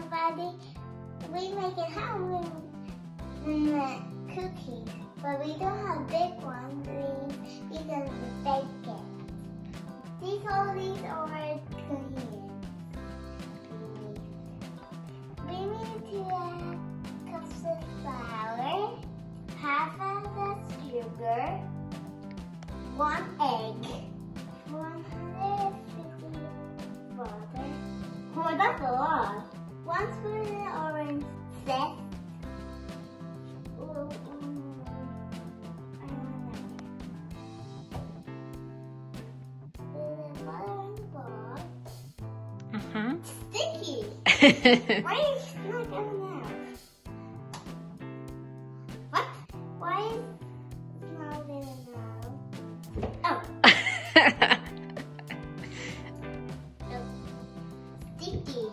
everybody. We make it home cookies, but we don't have big ones because we bake it. These are cookies. We need 2 cups of flour, half of the sugar, 1 egg, 150 water. Oh, that's a lot. 1 spoon of orange zest. Sticky. Why is it not coming out? What? Why is it not getting out? Oh. Sticky.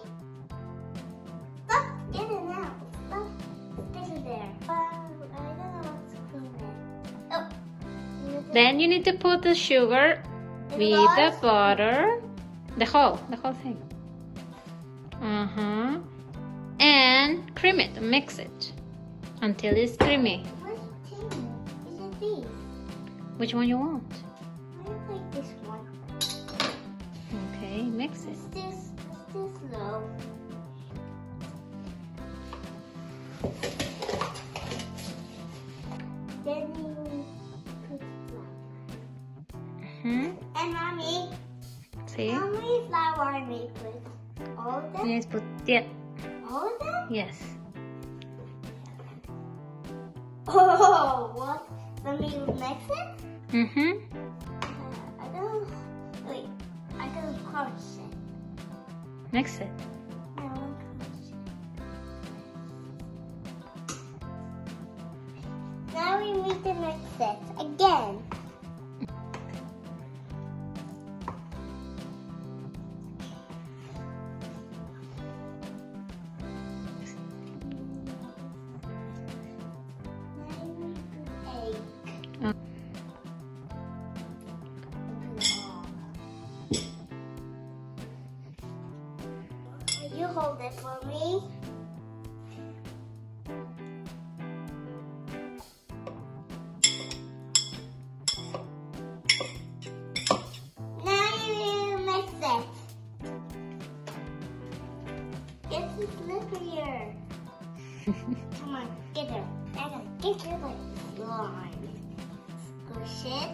Stop getting out. Stop sticking there. I don't know what to clean it. Oh. Then you need to put the sugar with the butter, the whole thing. And cream it, mix it until it's creamy. Which team? Is it these? Which one you want? I like this one. Okay, mix it. It's this low. Then you put flour. And mommy, See? how many flour I make with? All of them? Yes, All of them? yes. Oh, what? Let me mix it? I don't crush it. Mix it. I don't crush it. Now we need to mix it again. You hold it for me. Now you mix it. Get the slipperier. Come on, get her. Get her like slime. Squish it.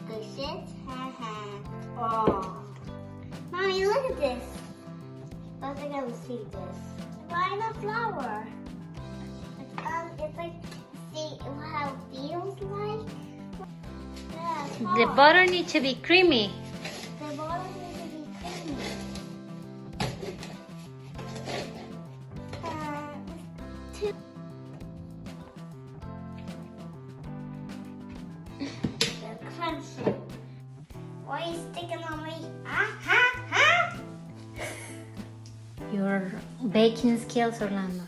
Squish it. Oh. Mommy, look at this. I think I will see this. Why the flour? It's like, see how it feels like? Yeah, it's The hard. butter needs to be creamy. The butter needs to be creamy. They're crunching. Why are you sticking on me? Your baking skills, Orlando.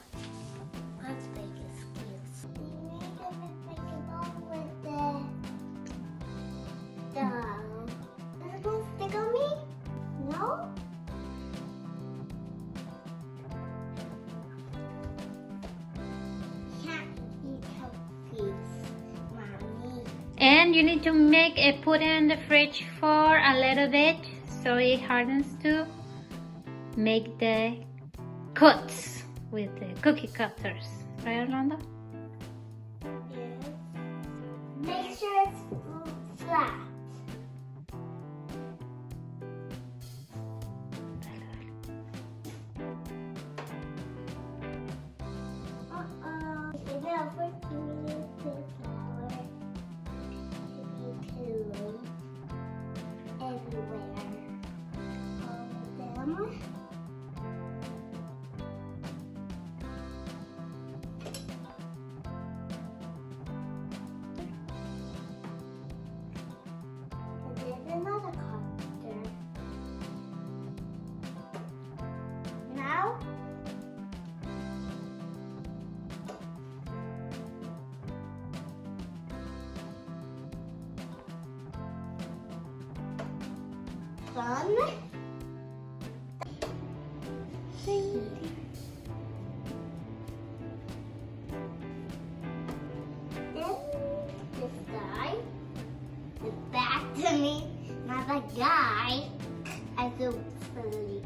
Let's make it skills. You need to make it all with the Is it going to stick on me? No? Can't eat cookies, Mommy. And you need to put it in the fridge for a little bit so it hardens to make the cuts with the cookie cutters. Right, Orlando? Yes. Make sure it's flat. Now first you need to put flour everywhere. All of them. Another cutter. Now, fun. here. Then this guy is back to me. Not the guy. I feel silly.